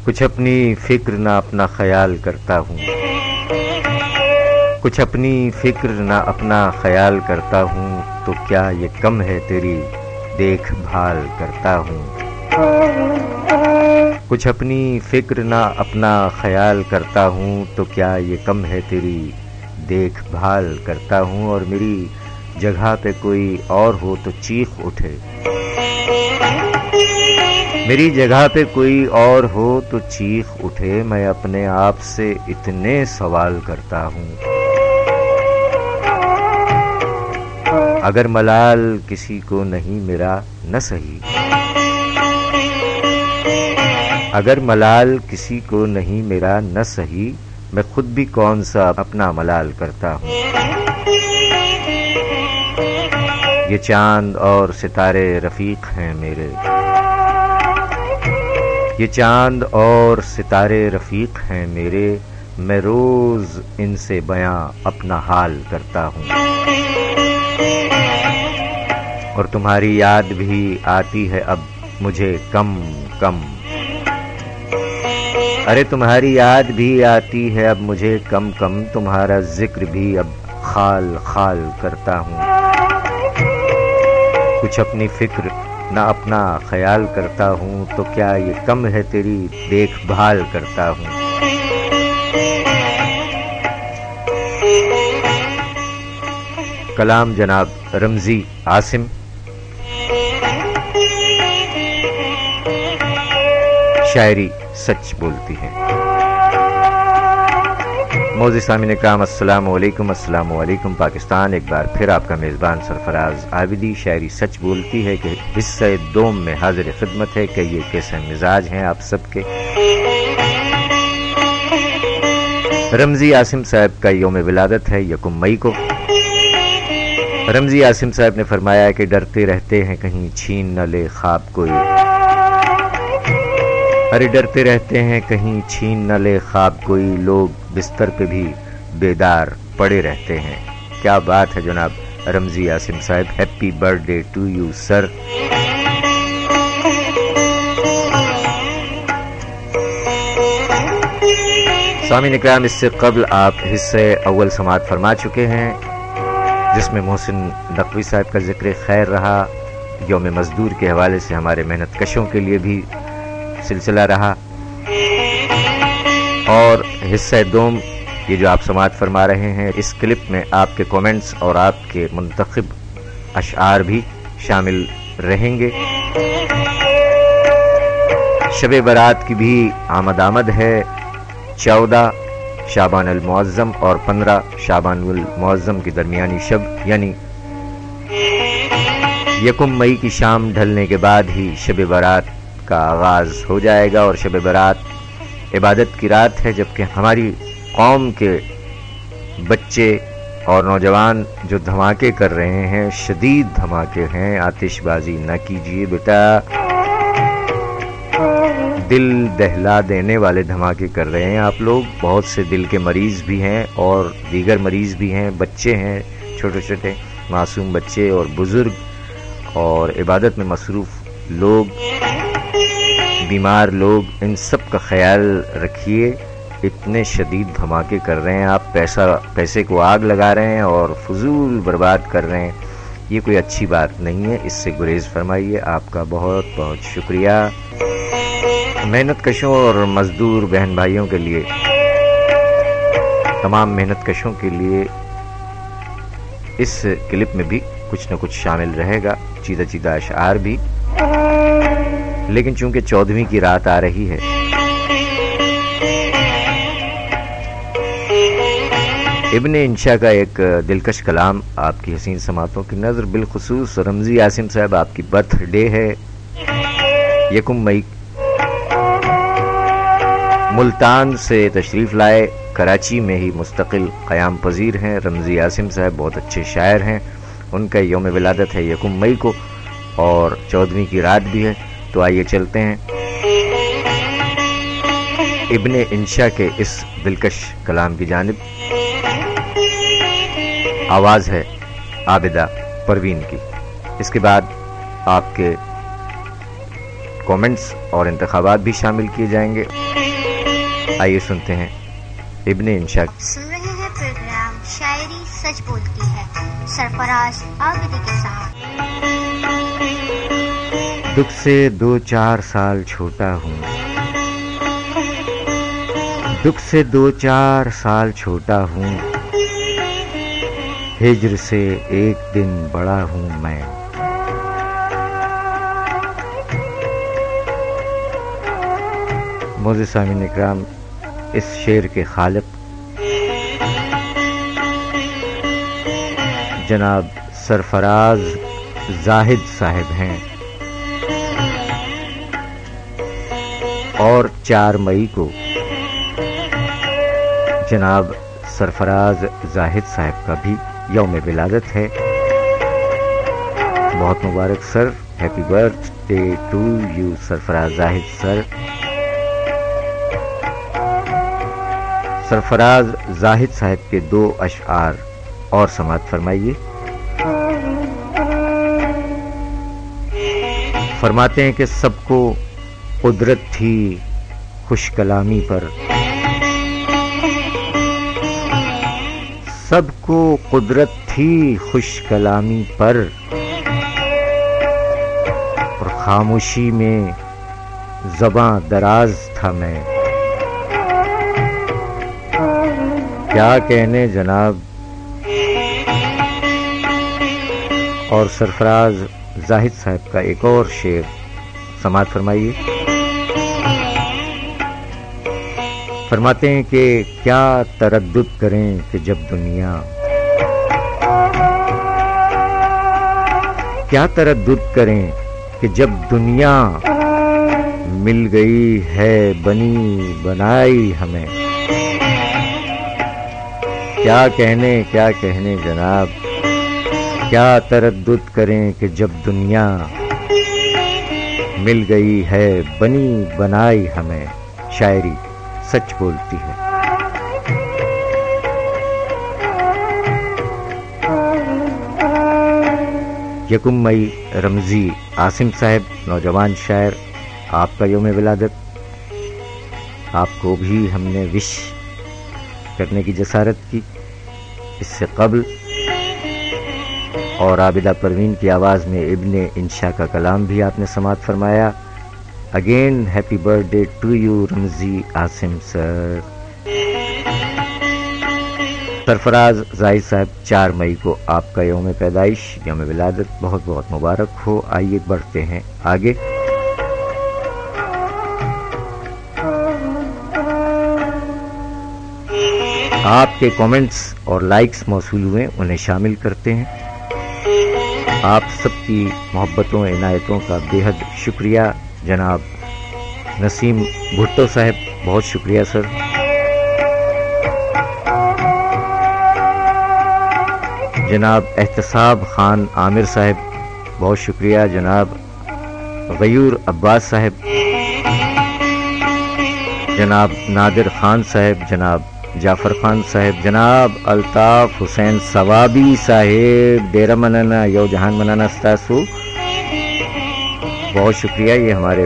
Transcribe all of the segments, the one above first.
کچھ اپنی فکر نہ اپنا خیال کرتا ہوں، کچھ اپنی فکر نہ اپنا خیال کرتا ہوں، تو کیا یہ کم ہے تیری دیکھ بھال کرتا ہوں۔ کچھ اپنی فکر نہ اپنا خیال کرتا ہوں، تو کیا یہ کم ہے تیری دیکھ بھال کرتا ہوں۔ اور میری جگہ پہ کوئی اور ہو تو چیخ اٹھے، میری جگہ پہ کوئی اور ہو تو چیخ اٹھے، میں اپنے آپ سے اتنے سوال کرتا ہوں۔ اگر ملال کسی کو نہیں میرا نہ سہی، اگر ملال کسی کو نہیں میرا نہ سہی، میں خود بھی کون سا اپنا ملال کرتا ہوں۔ یہ چاند اور ستارے رفیق ہیں میرے، یہ چاند اور ستارے رفیق ہیں میرے، میں روز ان سے بیاں اپنا حال کرتا ہوں۔ اور تمہاری یاد بھی آتی ہے اب مجھے کم کم، ارے تمہاری یاد بھی آتی ہے اب مجھے کم کم، تمہارا ذکر بھی اب خال خال کرتا ہوں۔ کچھ اپنی فکر نہ اپنا خیال کرتا ہوں، تو کیا یہ کم ہے تیری دیکھ بھال کرتا ہوں۔ کلام جناب رمزی عاصم، شاعری سچ بولتی ہے۔ موزی سامعین کرام السلام علیکم، السلام علیکم پاکستان۔ ایک بار پھر آپ کا میزبان سرفراز عابدی شاعری سچ بولتی ہے کہ حصہ دوم میں حاضر خدمت ہے کہ یہ کیسے مزاج ہیں آپ سب کے۔ رمزی عاصم صاحب کا یوم ولادت ہے 1 مئی کو۔ رمزی عاصم صاحب نے فرمایا کہ ڈرتے رہتے ہیں کہیں چھین نہ لے خواب کوئی، ارے ڈرتے رہتے ہیں کہیں چھین نہ لے خواب کوئی، لوگ بستر پہ بھی بیدار پڑے رہتے ہیں۔ کیا بات ہے جناب رمزی عاصم صاحب، happy birthday to you sir. سامعین اکرام، اس سے قبل آپ حصہ اول سماعت فرما چکے ہیں جس میں محسن نقوی صاحب کا ذکر خیر رہا، یوم مزدور کے حوالے سے ہمارے محنت کشوں کے لیے بھی سلسلہ رہا، اور حصہ دوم یہ جو آپ سماعت فرما رہے ہیں اس کلپ میں آپ کے کومنٹس اور آپ کے منتخب اشعار بھی شامل رہیں گے۔ شب برات کی بھی آمد ہے، 14 شعبان المعظم اور 15 شعبان المعظم کی درمیانی شب، یعنی 1 مئی کی شام ڈھلنے کے بعد ہی شب برات کا آغاز ہو جائے گا۔ اور شب برات عبادت کی رات ہے، جبکہ ہماری قوم کے بچے اور نوجوان جو دھماکے کر رہے ہیں، شدید دھماکے ہیں، آتش بازی نہ کیجیے بیٹا، دل دہلا دینے والے دھماکے کر رہے ہیں آپ لوگ۔ بہت سے دل کے مریض بھی ہیں اور دیگر مریض بھی ہیں، بچے ہیں، چھوٹے چھوٹے معصوم بچے اور بزرگ اور عبادت میں مصروف لوگ، بیمار لوگ، ان سب کا خیال رکھیے۔ اتنے شدید دھماکے کر رہے ہیں آپ، پیسے کو آگ لگا رہے ہیں اور فضول برباد کر رہے ہیں، یہ کوئی اچھی بات نہیں ہے، اس سے گریز فرمائیے۔ آپ کا بہت بہت شکریہ۔ محنت کشوں اور مزدور بہن بھائیوں کے لیے، تمام محنت کشوں کے لیے اس کلپ میں بھی کچھ نہ کچھ شامل رہے گا، چیدہ چیدہ اشعار بھی، لیکن چونکہ 14ویں کی رات آ رہی ہے، ابن انشا کا ایک دلکش کلام آپ کی حسین سماعتوں کی نظر، بالخصوص رمزی عاصم صاحب آپ کی برتھ ڈے ہے 1 مئی، ملتان سے تشریف لائے، کراچی میں ہی مستقل قیام پذیر ہیں رمزی عاصم صاحب، بہت اچھے شاعر ہیں، ان کا یوم ولادت ہے 1 مئی کو اور 14ویں کی رات بھی ہے۔ تو آئیے چلتے ہیں ابن انشا کے اس دلکش کلام کی جانب۔ آواز ہے عابدہ پروین کی، اس کے بعد آپ کے کامنٹس اور انتخابات بھی شامل کیے جائیں گے۔ آئیے سنتے ہیں ابن انشا۔ سن رہے ہیں پروگرام شاعری سچ بولتی ہے سرفراز عابدی کے ساتھ۔ دکھ سے 2-4 سال چھوٹا ہوں، دکھ سے 2-4 سال چھوٹا ہوں، ہجر سے 1 دن بڑا ہوں میں۔ معزز سامعین اکرام، اس شعر کے خالق جناب سرفراز زاہد صاحب ہیں، اور 4 مئی کو جناب سرفراز زاہد صاحب کا بھی یوم ولادت ہے۔ بہت مبارک sir, happy birthday to you Sarfaraz Zahid sir. Sarfaraz Zahid Sahab کے 2 اشعار اور سماعت فرمائیے۔ فرماتے ہیں کہ سب کو قدرت تھی خوش کلامی پر، سب کو قدرت تھی خوش کلامی پر، اور خاموشی میں زباں دراز تھا میں۔ کیا کہنے جناب۔ اور سرفراز زاہد صاحب کا ایک اور شعر سماعت فرمائیے۔ فرماتے ہیں کہ کیا تردد کریں کہ جب دنیا، کیا تردد کریں کہ جب دنیا مل گئی ہے بنی بنائی ہمیں۔ کیا کہنے جناب، کیا تردد کریں کہ جب دنیا مل گئی ہے بنی بنائی ہمیں، شاعری سچ بولتی ہے۔ 1 مئی رمزی عاصم صاحب، نوجوان شاعر، آپ کا یوم ولادت۔ آپ کو بھی ہم نے وش کرنے کی جسارت کی اس سے قبل، اور عابدہ پروین کی آواز میں ابن انشا کا کلام بھی آپ نے سماعت فرمایا۔ Again happy birthday to you Ramzi Asim sir. Sarfaraz Zahid Sahab 4 مئی کو آپ کا یوم پیدائش، یوم ولادت بہت بہت مبارک ہو۔ آئیے بڑھتے ہیں آگے۔ آپ کے کامنٹس اور لائکس موصول ہوئے، انہیں شامل کرتے ہیں۔ آپ سب کی محبتوں عنایتوں کا بے حد شکریہ۔ جناب نسیم بھٹو صاحب، بہت شکریہ سر۔ جناب احتساب خان عامر صاحب، بہت شکریہ۔ جناب غیور عباس صاحب، جناب نادر خان صاحب، جناب جعفر خان صاحب، جناب الطاف حسین ثوابی صاحب، ڈیرہ منانا یو جہان منانا ستاسو، بہت شکریہ۔ یہ ہمارے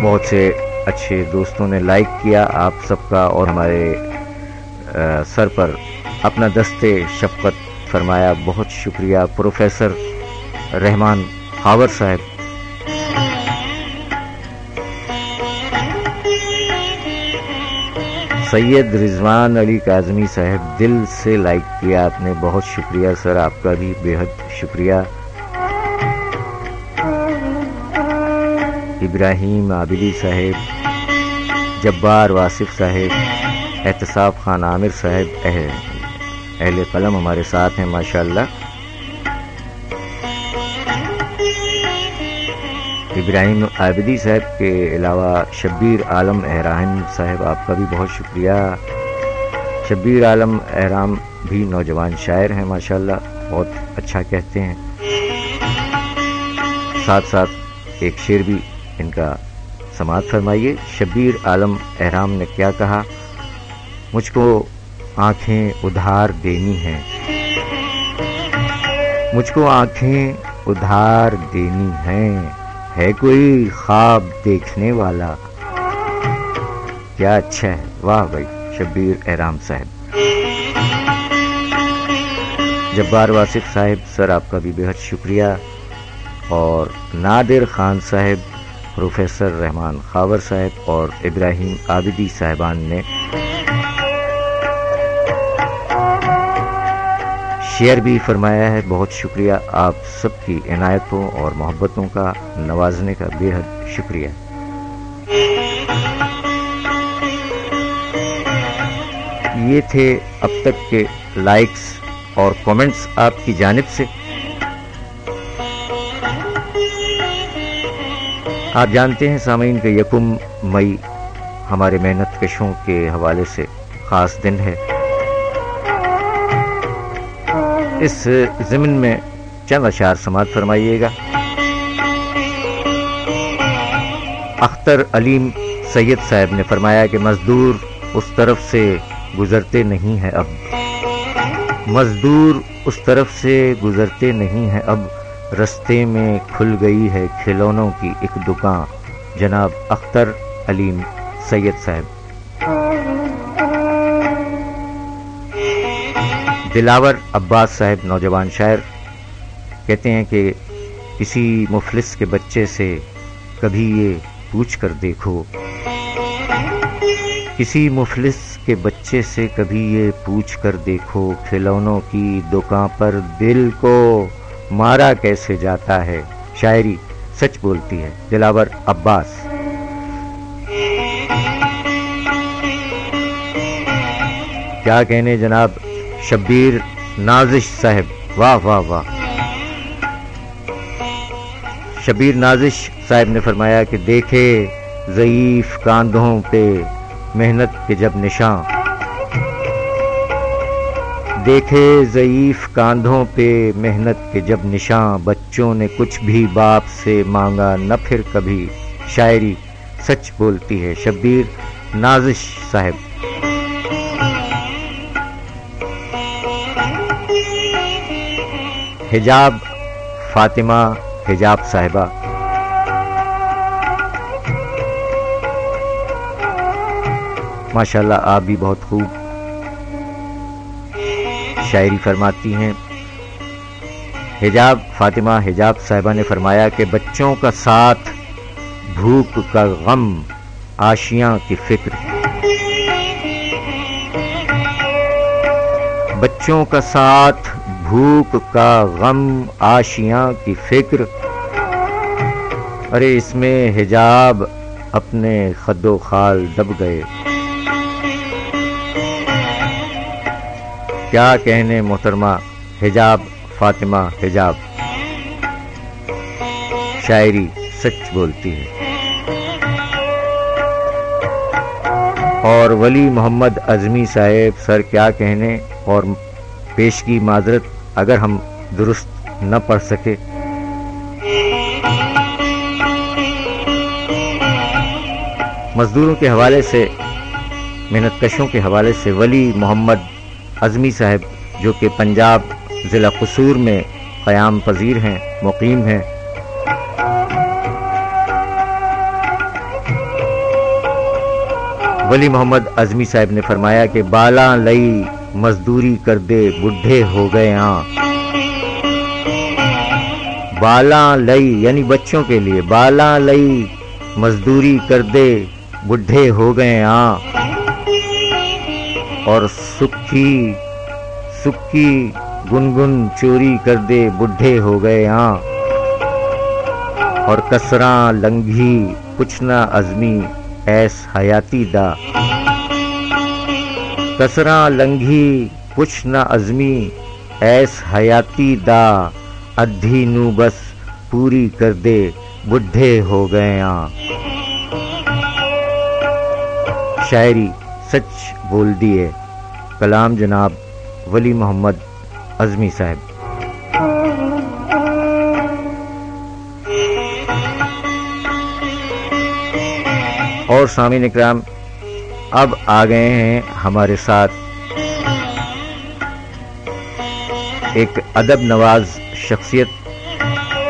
بہت سے اچھے دوستوں نے لائک کیا آپ سب کا، اور ہمارے سر پر اپنا دستے شفقت فرمایا، بہت شکریہ۔ پروفیسر رحمان خاور صاحب، سید رضوان علی کاظمی صاحب، دل سے لائک کیا آپ نے، بہت شکریہ سر، آپ کا بھی بے حد شکریہ۔ ابراہیم عابدی صاحب، جبار واصف صاحب، احتساب خان عامر صاحب، اہل قلم ہمارے ساتھ ہیں ماشاءاللہ۔ ابراہیم عابدی صاحب کے علاوہ شبیر عالم احرام صاحب، آپ کا بھی بہت شکریہ۔ شبیر عالم احرام بھی نوجوان شاعر ہیں ماشاءاللہ، بہت اچھا کہتے ہیں۔ ساتھ ساتھ ایک شعر بھی ان کا سماعت فرمائیے۔ شبیر عالم احرام نے کیا کہا؟ مجھ کو آنکھیں ادھار دینی ہیں، مجھ کو آنکھیں ادھار دینی ہیں، ہے کوئی خواب دیکھنے والا. کیا اچھا ہے، واہ بھائی شبیر احرام صاحب. جبار واصف صاحب سر آپ کا بھی بہت شکریہ. اور نادر خان صاحب، پروفیسر رحمان خاور صاحب اور ابراہیم عابدی صاحبان نے شیئر بھی فرمایا ہے. بہت شکریہ، آپ سب کی عنایتوں اور محبتوں کا نوازنے کا بے حد شکریہ. یہ تھے اب تک کے لائکس اور کومنٹس آپ کی جانب سے. آپ جانتے ہیں سامعین کہ 1 مئی ہمارے محنت کشوں کے حوالے سے خاص دن ہے. اس ضمن میں چند اشعار سماعت فرمائیے گا. اختر علیم سید صاحب نے فرمایا کہ مزدور اس طرف سے گزرتے نہیں ہیں اب، مزدور اس طرف سے گزرتے نہیں ہیں اب، رستے میں کھل گئی ہے کھلونوں کی ایک دکان. جناب اختر علیم سید صاحب. دلاور عباس صاحب نوجوان شاعر کہتے ہیں کہ کسی مفلس کے بچے سے کبھی یہ پوچھ کر دیکھو، کسی مفلس کے بچے سے کبھی یہ پوچھ کر دیکھو، کھلونوں کی دکان پر دل کو مارا کیسے جاتا ہے. شاعری سچ بولتی ہے. دلاور عباس. کیا کہنے جناب شبیر نازش صاحب، واہ واہ واہ. شبیر نازش صاحب نے فرمایا کہ دیکھے ضعیف کاندھوں پہ محنت کے جب نشان، دیکھے ضعیف کاندھوں پہ محنت کے جب نشان، بچوں نے کچھ بھی باپ سے مانگا نہ پھر کبھی. شاعری سچ بولتی ہے. شبیر نازش صاحب. حجاب فاطمہ حجاب صاحبہ. ماشاءاللہ آپ بھی بہت خوب شاعری فرماتی ہیں. حجاب فاطمہ حجاب صاحبہ نے فرمایا کہ بچوں کا ساتھ بھوک کا غم آشیاں کی فکر، بچوں کا ساتھ بھوک کا غم آشیاں کی فکر. ارے اس میں حجاب اپنے خد و خال دب گئے. کیا کہنے محترمہ حجاب فاطمہ حجاب. شاعری سچ بولتی ہے. اور ولی محمد اعظمی صاحب سر کیا کہنے، اور پیش کی معذرت اگر ہم درست نہ پڑھ سکے. مزدوروں کے حوالے سے، محنت کشوں کے حوالے سے ولی محمد اعظمی صاحب جو کہ پنجاب ضلع قصور میں قیام پذیر ہیں، مقیم ہیں. ولی محمد اعظمی صاحب نے فرمایا کہ بالا لئی مزدوری کر دے بڈھے ہو گئے ہاں. بالا لئی یعنی بچوں کے لیے، بالا لئی مزدوری کر دے بڈھے ہو گئے ہاں. اور سکھی سکی گنگن چوری کر دے بڈھے ہو گئے ہاں. اور کسراں لنگھی پچھنا عزمی ایس حیاتی دا، کسراں لنگھی پچھنا عزمی ایس حیاتی دا، ادھی نو بس پوری کر دے بڈھے ہو گئے ہاں. شاعری سچ بول دیے. کلام جناب ولی محمد اعظمی صاحب. اور سامعین اکرام اب آ گئے ہیں ہمارے ساتھ ایک ادب نواز شخصیت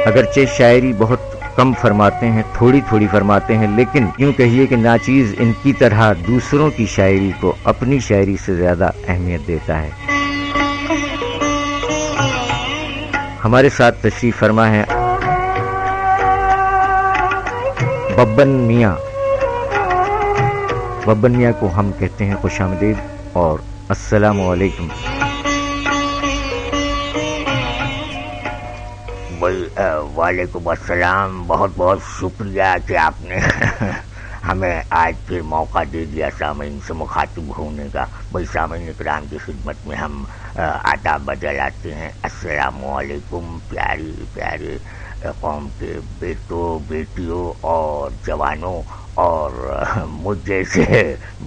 اگرچہ شاعری بہت کم فرماتے ہیں، تھوڑی تھوڑی فرماتے ہیں، لیکن یوں کہیے کہ ناچیز ان کی طرح دوسروں کی شاعری کو اپنی شاعری سے زیادہ اہمیت دیتا ہے۔ ہمارے ساتھ تشریف فرما ہے ببن میاں۔ ببن میاں کو ہم کہتے ہیں خوش آمدید اور السلام علیکم۔ وعلیکم السلام، بہت بہت شکریہ کہ آپ نے ہمیں آج پھر موقع دے دیا سامعین سے مخاطب ہونے کا۔ بھائی سامعین اکرام کی خدمت میں ہم آداب بدلاتے ہیں۔ السلام علیکم پیاری پیارے قوم کے بیٹوں بیٹیوں اور جوانوں اور مجھ جیسے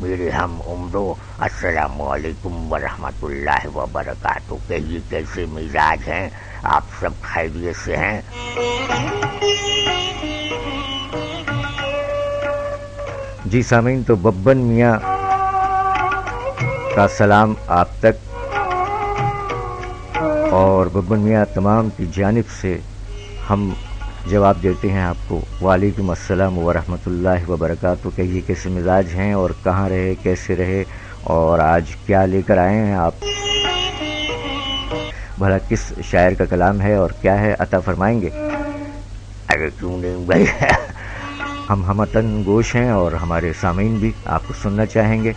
میرے ہم عمروں، السلام علیکم ورحمۃ اللہ وبرکاتہ۔ کہیے کیسے مزاج ہیں آپ؟ سب خیریت سے ہیں؟ جی سامعین، تو ببن میاں کا سلام آپ تک، اور ببن میاں تمام کی جانب سے ہم جواب دیتے ہیں آپ کو وعلیکم السلام ورحمۃ اللہ وبرکاتہ۔ کہیے کیسے مزاج ہیں اور کہاں رہے، کیسے رہے، اور آج کیا لے کر آئے ہیں آپ؟ بھلا کس شاعر کا کلام ہے اور کیا ہے، عطا فرمائیں گے؟ ارے کیوں نہیں بھائی، ہم ہمتن گوش ہیں اور ہمارے سامعین بھی آپ کو سننا چاہیں گے۔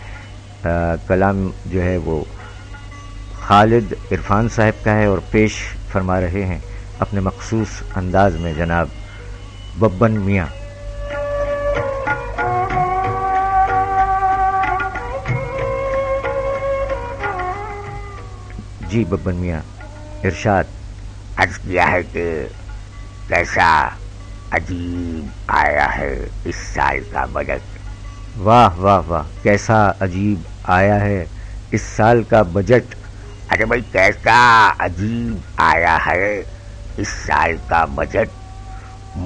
کلام جو ہے وہ خالد عرفان صاحب کا ہے اور پیش فرما رہے ہیں اپنے مخصوص انداز میں جناب ببن میاں۔ جی ببن میاں ارشاد۔ عرض کیا ہے کہ کیسا عجیب آیا ہے اس سال کا بجٹ۔ واہ واہ واہ، کیسا عجیب آیا ہے اس سال کا بجٹ۔ ارے بھائی کیسا عجیب آیا ہے اس سال کا بجٹ،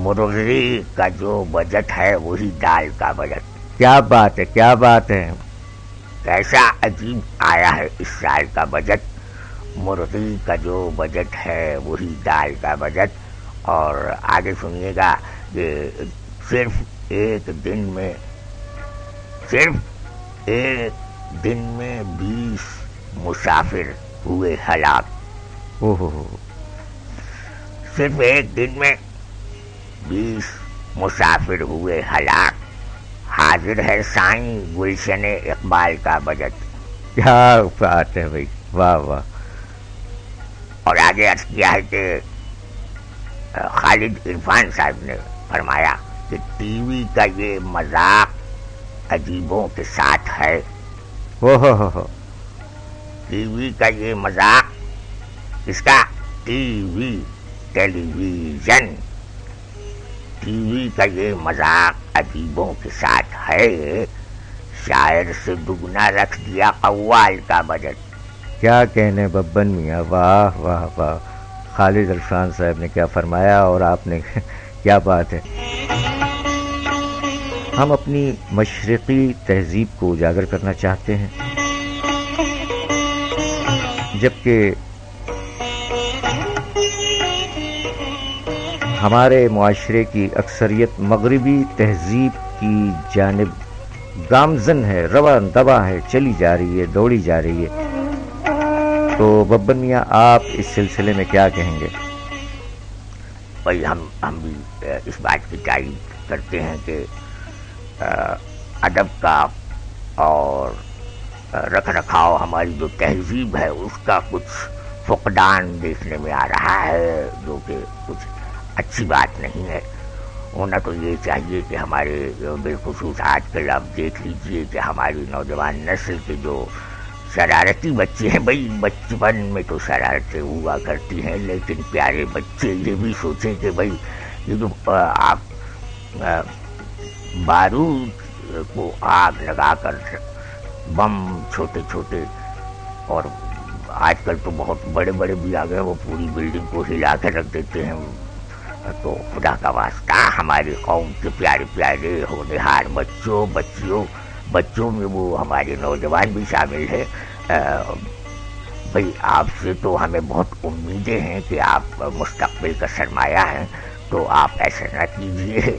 مرغی کا جو بجٹ ہے وہی دال کا بجٹ۔ کیا بات ہے، کیا بات ہے۔ کیسا عجیب آیا ہے اس سال کا بجٹ، مرغی کا جو بجٹ ہے وہی دال کا بجٹ۔ اور آگے سنیے گا کہ صرف ایک دن میں 20 مسافر ہوئے ہلاک۔ صرف ایک دن میں 20 مسافر ہوئے ہلاک، حاضر ہے سائیں گلشن اقبال کا بجٹ۔ کیا بات ہے بھائی، واہ واہ۔ اور آگے عرض کیا ہے کہ خالد عرفان صاحب نے فرمایا کہ ٹی وی کا یہ مذاق عجیبوں کے ساتھ ہے۔ ٹی وی کا یہ مذاق، اس کا ٹی وی ٹیلی ویژن، ٹی وی کا یہ مذاق عجیبوں کے ساتھ ہے، شاعر سے دگنا رکھ دیا قوال کا بجٹ۔ کیا کہنے ببن میاں، واہ واہ واہ۔ خالد عرفان صاحب نے کیا فرمایا اور آپ نے کیا بات ہے۔ ہم اپنی مشرقی تہذیب کو اجاگر کرنا چاہتے ہیں، جبکہ ہمارے معاشرے کی اکثریت مغربی تہذیب کی جانب گامزن ہے، رواں دوا ہے، چلی جا رہی ہے، دوڑی جا رہی ہے۔ تو ببن میاں آپ اس سلسلے میں کیا کہیں گے؟ بھائی ہم بھی اس بات کی تائید کرتے ہیں کہ ادب کا اور رکھ رکھاؤ ہماری جو تہذیب ہے اس کا کچھ فقدان دیکھنے میں آ رہا ہے، جو کہ کچھ اچھی بات نہیں ہے۔ ہونا تو یہ چاہیے کہ ہمارے بالخصوص آج کل آپ دیکھ لیجئے کہ ہماری نوجوان نسل کے جو شرارتی بچے ہیں، بھائی بچپن میں تو شرارتیں ہوا کرتی ہیں، لیکن پیارے بچے یہ بھی سوچیں کہ بھائی یہ جو آپ بارود کو آگ لگا کر بم چھوٹے چھوٹے، اور آج کل تو بہت بڑے بڑے بھی آ گئے، وہ پوری بلڈنگ کو ہلا کے رکھ دیتے ہیں۔ تو خدا کا واسطہ ہماری قوم کے پیارے پیارے ہونہار بچوں میں وہ ہمارے نوجوان بھی شامل ہے، بھائی آپ سے تو ہمیں بہت امیدیں ہیں کہ آپ مستقبل کا سرمایہ ہیں، تو آپ ایسا نہ کیجیے،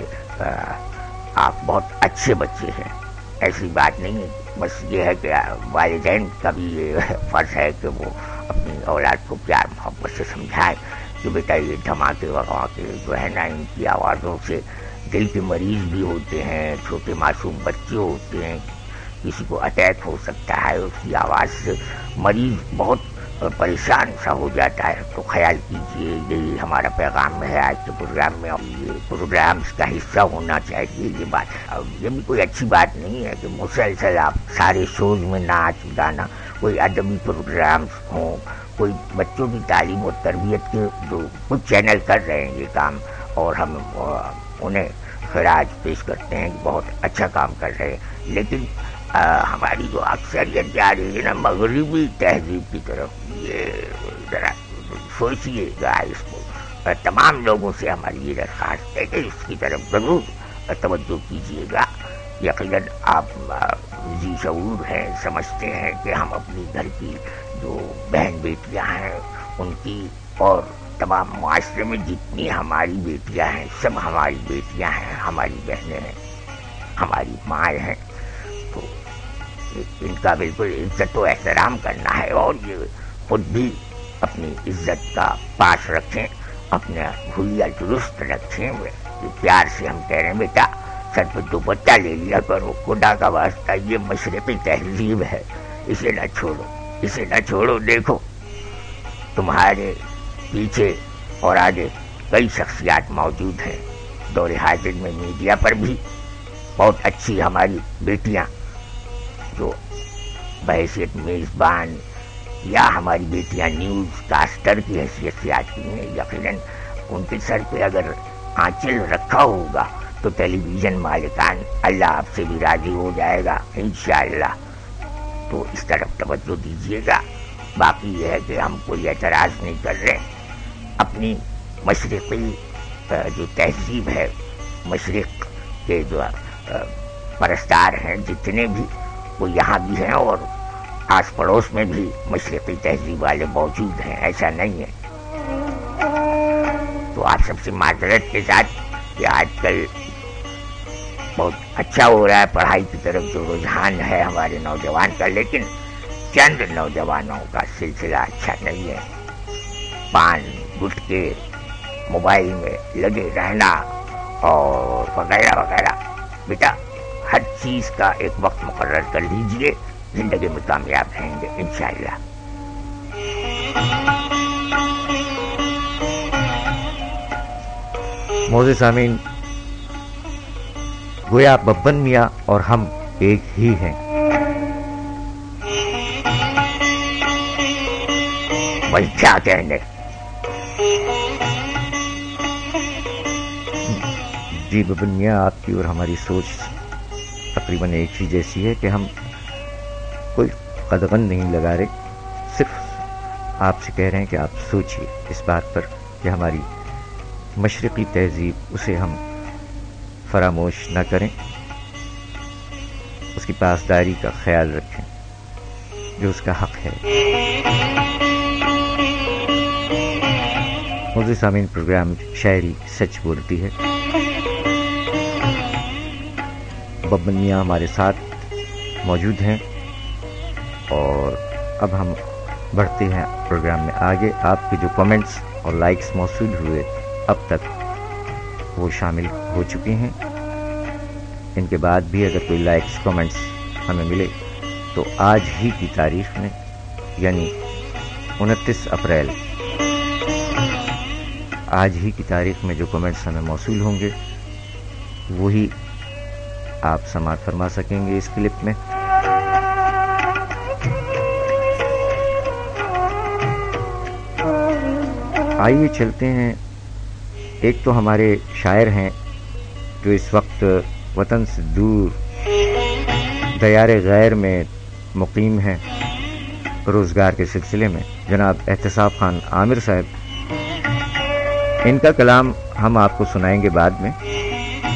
آپ بہت اچھے بچے ہیں، ایسی بات نہیں ہے۔ بس یہ ہے کہ والدین کا بھی یہ فرض ہے کہ وہ اپنی اولاد کو پیار محبت سے سمجھائیں کہ بیٹا یہ دھماکے وغاکے جو ہے نا، ان کی آوازوں سے دل کے مریض بھی ہوتے ہیں، چھوٹے معصوم بچے ہوتے ہیں، کسی کو اٹیک ہو سکتا ہے، اس کی آواز سے مریض بہت پریشان سا ہو جاتا ہے۔ تو خیال کیجیے، یہی ہمارا پیغام ہے آج کے پروگرام میں، اور یہ پروگرامز کا حصہ ہونا چاہیے یہ بات۔ یہ بھی کوئی اچھی بات نہیں ہے کہ مسلسل آپ سارے شوز میں ناچ گانا، کوئی ادبی پروگرامز ہوں، کوئی بچوں کی تعلیم و تربیت کے جو کچھ چینل کر رہے ہیں یہ کام، اور ہم انہیں خراج پیش کرتے ہیں کہ بہت اچھا کام کر رہے ہیں، لیکن ہماری جو اکثریت جا رہی ہے نا مغربی تہذیب کی طرف، یہ ذرا سوچیے گا اس کو۔ تمام لوگوں سے ہماری یہ درخواست ہے کہ اس کی طرف ضرور توجہ کیجیے گا۔ یقیناً آپ ذی شعور ہیں، سمجھتے ہیں کہ ہم اپنی گھر کی جو بہن بیٹیاں ہیں ان کی، اور تمام معاشرے میں جتنی ہماری بیٹیاں ہیں سب ہماری بیٹیاں ہیں، ہماری بہنیں ہیں، ہماری مائیں ہیں، تو ان کا بالکل عزت و احترام کرنا ہے، اور یہ خود بھی اپنی عزت کا پاس رکھیں، اپنا حلیہ درست رکھیں۔ پیار سے ہم کہہ رہے ہیں بیٹا سر پہ دوپٹہ لے لیا کرو، خدا کا واسطہ، یہ مشرقی تہذیب ہے، اسے نہ چھوڑو، اسے نہ چھوڑو۔ دیکھو تمہارے پیچھے اور آگے کئی شخصیات موجود ہیں، دور حاضر میں میڈیا پر بھی بہت اچھی ہماری بیٹیاں جو بحیثیت میزبان یا ہماری بیٹیاں نیوز کاسٹر کی حیثیت سے آتی ہیں۔ یقیناً ان کے سر پہ اگر آنچل رکھا ہوگا تو ٹیلی ویژن مالکان اللہ آپ سے بھی راضی ہو جائے گا انشاءاللہ۔ تو اس طرف توجہ دیجیے گا۔ باقی یہ ہے کہ ہم کوئی اعتراض نہیں کر رہے، اپنی مشرقی جو تہذیب ہے، مشرق کے جو پرستار ہیں جتنے بھی، وہ یہاں بھی ہیں اور آس پڑوس میں بھی مشرقی تہذیب والے موجود ہیں، ایسا نہیں ہے۔ تو آپ سب سے معذرت کے ساتھ کہ آج کل بہت اچھا ہو رہا ہے پڑھائی کی طرف جو رجحان ہے ہمارے نوجوان کا، لیکن چند نوجوانوں کا سلسلہ اچھا نہیں ہے۔ پان گٹکے موبائل میں لگے رہنا اور وغیرہ وغیرہ۔ بیٹا ہر چیز کا ایک وقت مقرر کر لیجئے، زندگی میں کامیاب رہیں گے انشاءاللہ۔ موزے سامعین، گویا ببن میاں اور ہم ایک ہی ہیں۔ وہی کیا کہنے۔ جی ببن میاں، آپ کی اور ہماری سوچ تقریباً ایک ہی جیسی ہے کہ ہم کوئی قدغن نہیں لگا رہے، صرف آپ سے کہہ رہے ہیں کہ آپ سوچئے اس بات پر کہ ہماری مشرقی تہذیب اسے ہم فراموش نہ کریں، اس کی پاسداری کا خیال رکھیں جو اس کا حق ہے۔ موزے سامعین، پروگرام شاعری سچ بولتی ہے۔ ببن میاں ہمارے ساتھ موجود ہیں اور اب ہم بڑھتے ہیں پروگرام میں آگے۔ آپ کے جو کمنٹس اور لائکس موصول ہوئے اب تک وہ شامل ہو چکے ہیں، ان کے بعد بھی اگر کوئی لائکس کمنٹس ہمیں ملے تو آج ہی کی تاریخ میں یعنی 29 اپریل، آج ہی کی تاریخ میں جو کمنٹس ہمیں موصول ہوں گے وہی آپ سماعت فرما سکیں گے اس کلپ میں۔ آئیے چلتے ہیں، ایک تو ہمارے شاعر ہیں جو اس وقت وطن سے دور دیار غیر میں مقیم ہیں روزگار کے سلسلے میں، جناب احتساب خان عامر صاحب۔ ان کا کلام ہم آپ کو سنائیں گے بعد میں۔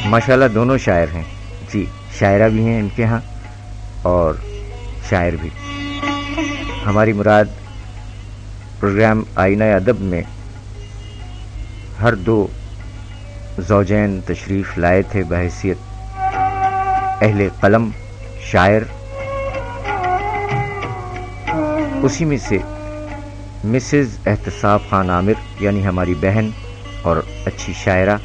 ماشاءاللہ دونوں شاعر ہیں، جی شاعرہ بھی ہیں ان کے ہاں اور شاعر بھی۔ ہماری مراد پروگرام آئینہ ادب میں ہر دو زوجین تشریف لائے تھے بحیثیت اہل قلم شاعر. اسی میں سے مسز احتساب خان عامر یعنی ہماری بہن اور اچھی شاعرہ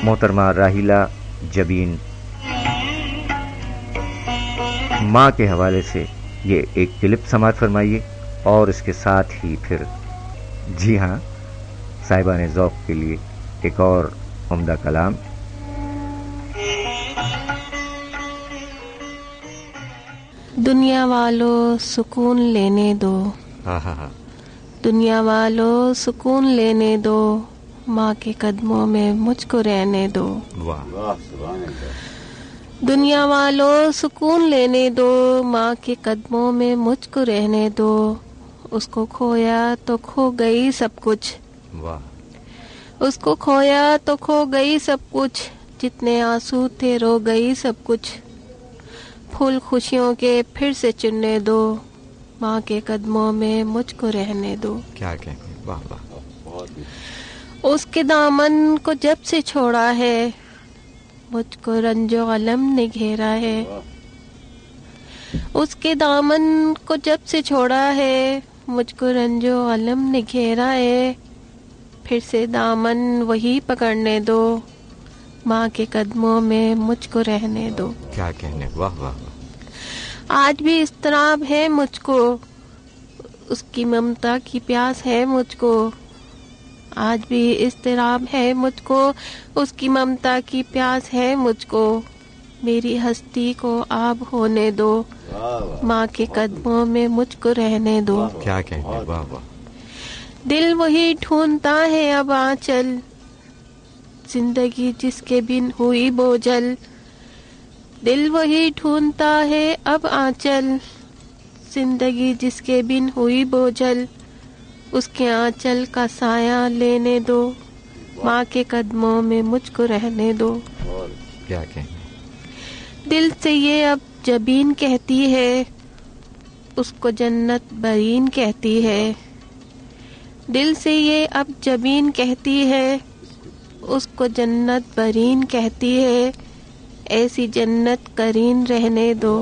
محترمہ راحیلہ جبین ماں کے حوالے سے یہ ایک کلپ سماعت فرمائیے اور اس کے ساتھ ہی پھر جی ہاں صاحبان ذوق کے لیے ایک اور عمدہ کلام. دنیا والو سکون لینے دو, دنیا والو سکون لینے دو, ماں کے قدموں میں مجھ کو رہنے دو. دنیا والو سکون لینے دو, ماں کے قدموں میں مجھ کو رہنے دو. اس کو کھویا تو کھو گئی سب کچھ, اس کو کھویا تو کھو گئی سب کچھ, جتنے آنسو تھے رو گئی سب کچھ. پھول خوشیوں کے پھر سے چننے دو, ماں کے قدموں میں مجھ کو رہنے دو. کیا کہیں, واہ واہ. اس کے دامن کو جب سے چھوڑا ہے, مجھ کو رنج و غلم نے گھیرا ہے. اس کے دامن کو جب سے چھوڑا ہے, مجھ کو رنج و غلم نے گھیرا ہے. پھر سے دامن وہی پکڑنے دو, ماں کے قدموں میں مجھ کو رہنے دو. کیا کہنے, واہ واہ. آج بھی اضطراب ہے مجھ کو, اس کی ممتا کی پیاس ہے مجھ کو. آج بھی اضطراب ہے مجھ کو, اس کی ممتا کی پیاس ہے مجھ کو. میری ہستی کو آب ہونے دو, ماں کے قدموں میں مجھ کو رہنے دو. کیا کہنے, واہ واہ. دل وہی ڈھونڈتا ہے اب آنچل, زندگی جس کے بن ہوئی بوجھل. دل وہی ڈھونڈتا ہے اب آنچل, زندگی جس کے بن ہوئی بوجھل. اس کے آنچل کا سایہ لینے دو, ماں کے قدموں میں مجھ کو رہنے دو. کیا کہنے. دل سے یہ اب جبین کہتی ہے, اس کو جنت برین کہتی ہے. دل سے یہ اب جبین کہتی ہے, اس کو جنت برین کہتی ہے. ایسی جنت کرین رہنے دو,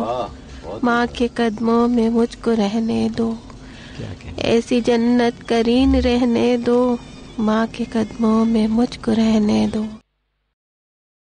ماں کے قدموں میں مجھ کو رہنے دو. ایسی جنت کرین رہنے دو, ماں کے قدموں میں مجھ کو رہنے دو.